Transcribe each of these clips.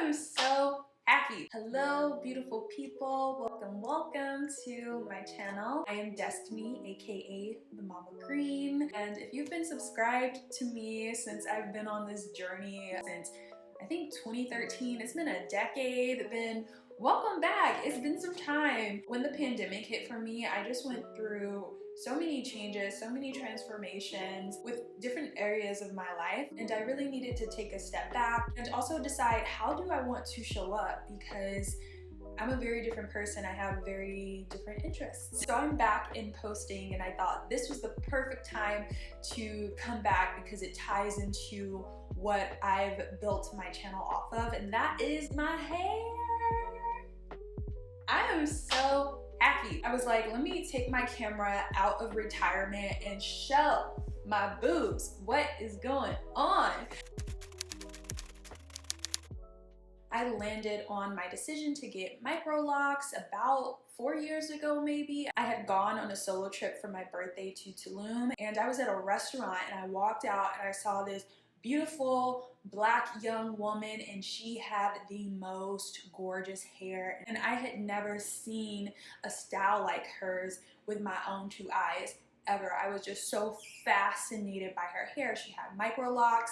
am so happy. Hello, beautiful people. Welcome to my channel. I am Destiny, aka TheMamaGreen. And if you've been subscribed to me since I've been on this journey since I think 2013, it's been a decade, then welcome back. It's been some time. When the pandemic hit for me, I just went through so many changes, so many transformations with different areas of my life, and I really needed to take a step back and also decide, how do I want to show up, because I'm a very different person. I have very different interests. So I'm back in posting, and I thought this was the perfect time to come back because it ties into what I've built my channel off of, and that is my hair. I am so happy. I was like, let me take my camera out of retirement and show my boobs what is going on. I landed on my decision to get Microlocs about 4 years ago, maybe. I had gone on a solo trip for my birthday to Tulum, and I was at a restaurant and I walked out and I saw this beautiful black young woman, and she had the most gorgeous hair, and I had never seen a style like hers with my own two eyes ever. I was just so fascinated by her hair. She had Microlocs,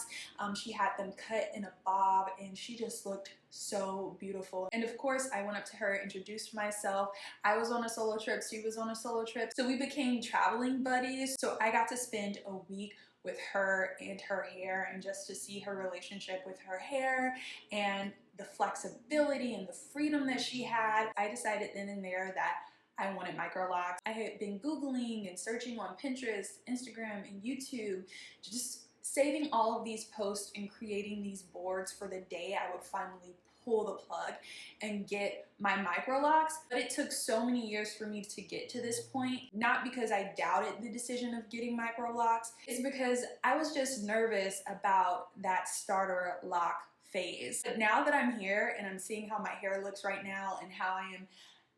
she had them cut in a bob, and she just looked so beautiful. And of course, I went up to her, introduced myself. I was on a solo trip, she was on a solo trip, so we became traveling buddies. So I got to spend a week with her and her hair, and just to see her relationship with her hair and the flexibility and the freedom that she had. I decided then and there that I wanted Microlocs. I had been Googling and searching on Pinterest, Instagram, and YouTube, just saving all of these posts and creating these boards for the day I would finally pull the plug and get my Microlocs. But it took so many years for me to get to this point, not because I doubted the decision of getting Microlocs, it's because I was just nervous about that starter lock phase. But now that I'm here and I'm seeing how my hair looks right now and how I am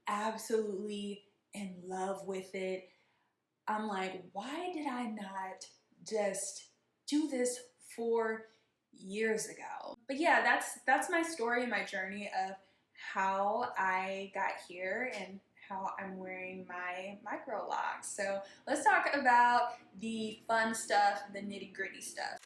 absolutely in love with it, I'm like, why did I not just do this 4 years ago? But yeah, that's my story and my journey of how I got here and how I'm wearing my Microlocs. So let's talk about the fun stuff, the nitty-gritty stuff.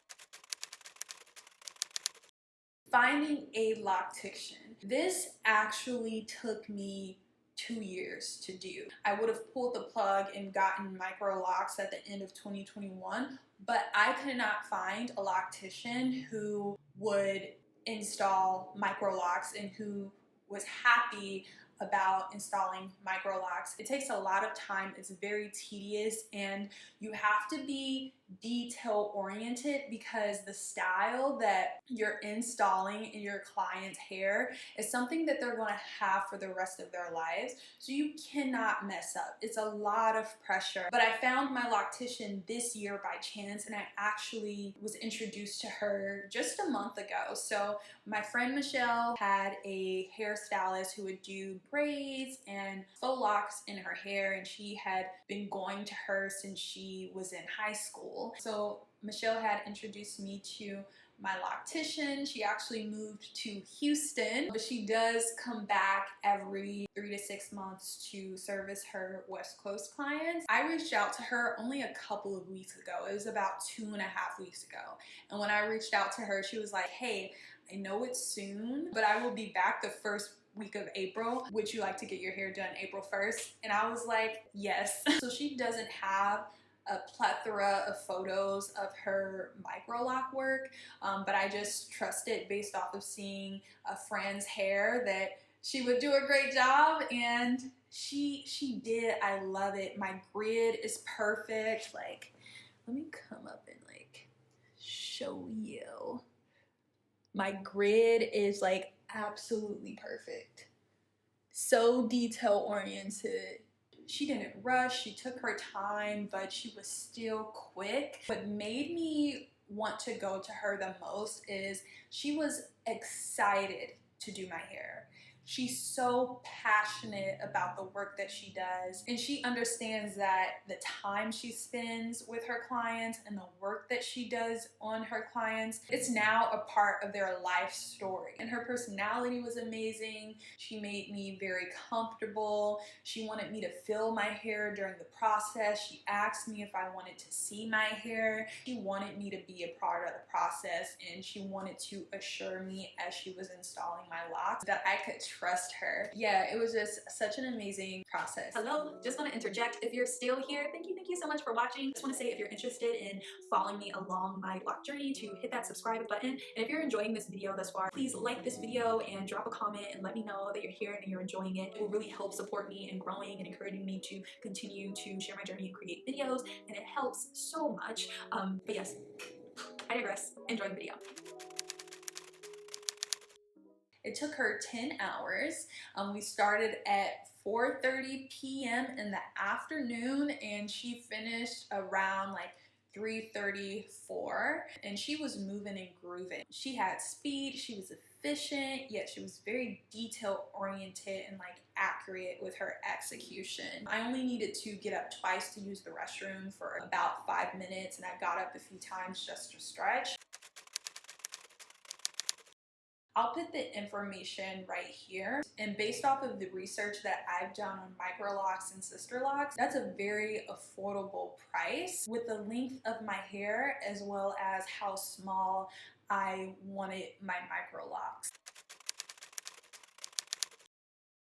Finding a loctician. This actually took me 2 years to do. I would have pulled the plug and gotten Microlocs at the end of 2021, but I could not find a loctician who would install Microlocs and who was happy about installing Microlocs. It takes a lot of time, it's very tedious, and you have to be detail oriented because the style that you're installing in your client's hair is something that they're going to have for the rest of their lives, so you cannot mess up. It's a lot of pressure. But I found my loctician this year by chance, and I actually was introduced to her just a month ago. So my friend Michelle had a hairstylist who would do braids and faux locks in her hair, and she had been going to her since she was in high school. So Michelle had introduced me to my loctician. She actually moved to Houston, but she does come back every 3 to 6 months to service her West Coast clients. I reached out to her only a couple of weeks ago. It was about 2.5 weeks ago. And when I reached out to her, she was like, hey, I know it's soon, but I will be back the first week of April. Would you like to get your hair done April 1st? And I was like, yes. So she doesn't have a plethora of photos of her Microloc work, but I just trusted based off of seeing a friend's hair that she would do a great job, and she did. I love it. My grid is perfect. Like, let me come up and like show you. My grid is like absolutely perfect. So detail oriented. She didn't rush, she took her time, but she was still quick. What made me want to go to her the most is she was excited to do my hair. She's so passionate about the work that she does, and she understands that the time she spends with her clients and the work that she does on her clients, it's now a part of their life story. And her personality was amazing. She made me very comfortable. She wanted me to feel my hair during the process. She asked me if I wanted to see my hair. She wanted me to be a part of the process, and she wanted to assure me as she was installing my locks that I could trust her. Yeah, it was just such an amazing process. Hello, just want to interject. If you're still here, thank you so much for watching. Just want to say, if you're interested in following me along my lock journey, to hit that subscribe button. And if you're enjoying this video thus far, please like this video and drop a comment and let me know that you're here and you're enjoying it. It will really help support me in growing and encouraging me to continue to share my journey and create videos, and it helps so much. But yes, I digress. Enjoy the video. It took her 10 hours. We started at 4:30 p.m. in the afternoon, and she finished around like 3:34, and she was moving and grooving. She had speed, she was efficient, yet she was very detail oriented and like accurate with her execution. I only needed to get up twice to use the restroom for about 5 minutes, and I got up a few times just to stretch. I'll put the information right here, and based off of the research that I've done on Microlocs and sisterlocs, that's a very affordable price with the length of my hair as well as how small I wanted my Microlocs.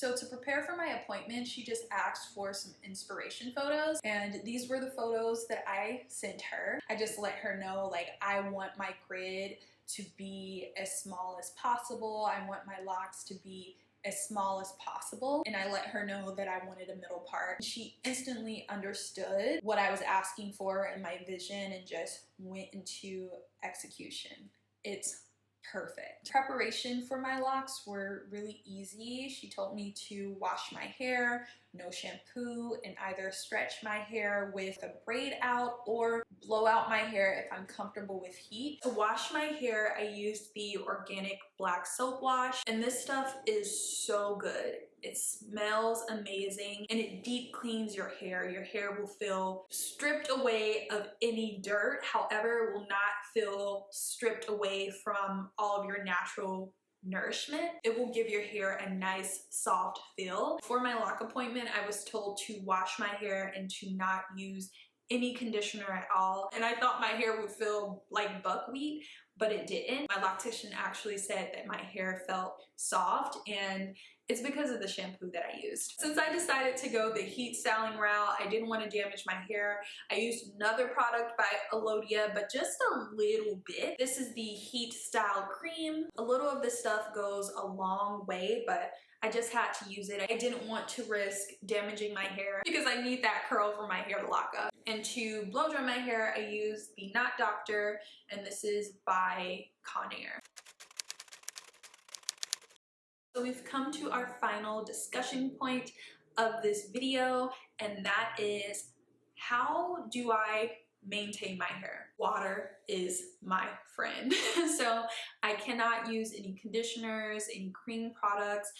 So to prepare for my appointment, she just asked for some inspiration photos, and these were the photos that I sent her. I just let her know, like, I want my grid to be as small as possible. I want my locks to be as small as possible, and I let her know that I wanted a middle part. She instantly understood what I was asking for in my vision and just went into execution. It's perfect. Preparation for my locks were really easy. She told me to wash my hair, no shampoo, and either stretch my hair with a braid out or blow out my hair if I'm comfortable with heat. To wash my hair, I used the organic black soap wash, and this stuff is so good. It smells amazing, and it deep cleans your hair. Your hair will feel stripped away of any dirt. However, it will not feel stripped away from all of your natural nourishment. It will give your hair a nice soft feel. For my lock appointment, I was told to wash my hair and to not use any conditioner at all, and I thought my hair would feel like buckwheat, but it didn't. My loctician actually said that my hair felt soft, and it's because of the shampoo that I used. Since I decided to go the heat styling route, I didn't want to damage my hair. I used another product by Alodia, but just a little bit. This is the Heat Style Cream. A little of this stuff goes a long way, but I just had to use it. I didn't want to risk damaging my hair because I need that curl for my hair to lock up. And to blow dry my hair, I use the Knot Doctor, and this is by Conair. So we've come to our final discussion point of this video, and that is, how do I maintain my hair? Water is my friend. So I cannot use any conditioners, any cream products,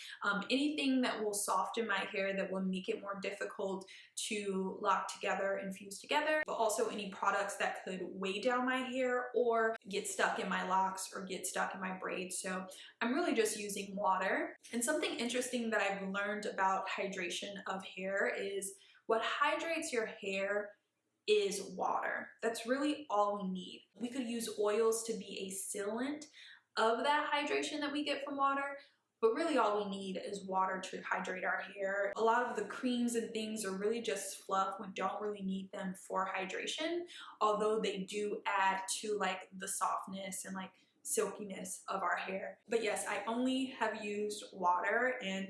anything that will soften my hair, that will make it more difficult to lock together and fuse together, but also any products that could weigh down my hair or get stuck in my locks or get stuck in my braids. So I'm really just using water. And something interesting that I've learned about hydration of hair is what hydrates your hair is water. That's really all we need. We could use oils to be a sealant of that hydration that we get from water, but really all we need is water to hydrate our hair. A lot of the creams and things are really just fluff. We don't really need them for hydration, although they do add to like the softness and like silkiness of our hair. But yes, I only have used water, and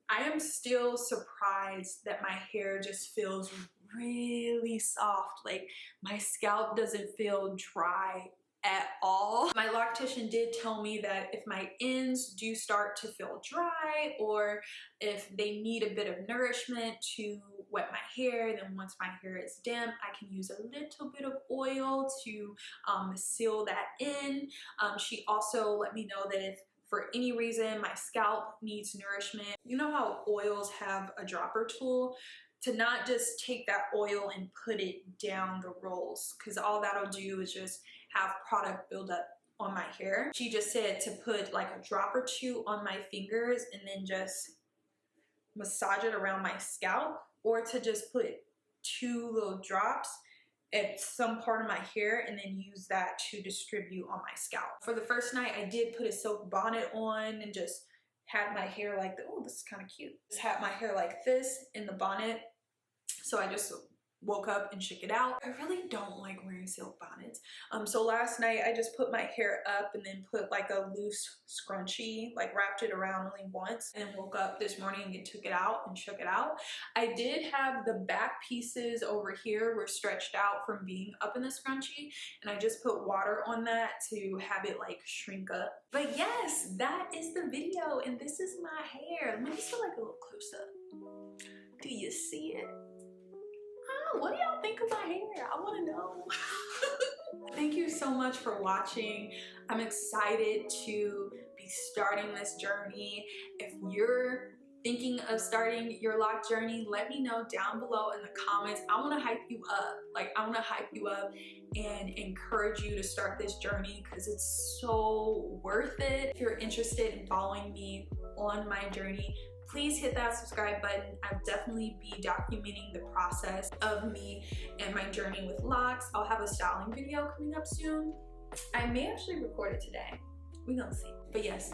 I am still surprised that my hair just feels really soft. Like, my scalp doesn't feel dry at all. My loctician did tell me that if my ends do start to feel dry, or if they need a bit of nourishment to wet my hair, then once my hair is damp, I can use a little bit of oil to seal that in. She also let me know that if for any reason my scalp needs nourishment, you know how oils have a dropper tool? To not just take that oil and put it down the rolls, because all that'll do is just have product build up on my hair. She just said to put like a drop or two on my fingers and then just massage it around my scalp, or to just put 2 little drops at some part of my hair and then use that to distribute on my scalp. For the first night, I did put a silk bonnet on and just had my hair like, oh, this is kind of cute. Just had my hair like this in the bonnet. So I just woke up and shook it out. I really don't like wearing silk bonnets. So last night I just put my hair up and then put like a loose scrunchie, like wrapped it around only once, and woke up this morning and took it out and shook it out. I did have the back pieces over here were stretched out from being up in the scrunchie, and I just put water on that to have it like shrink up. But yes, that is the video, and this is my hair. Let me just go like a little close up. Do you see it? What do y'all think of my hair? I want to know. Thank you so much for watching. I'm excited to be starting this journey. If you're thinking of starting your lock journey, let me know down below in the comments. I want to hype you up. Like, I want to hype you up and encourage you to start this journey because it's so worth it. If you're interested in following me on my journey, please hit that subscribe button. I'll definitely be documenting the process of me and my journey with locks. I'll have a styling video coming up soon. I may actually record it today. We're gonna see. But yes.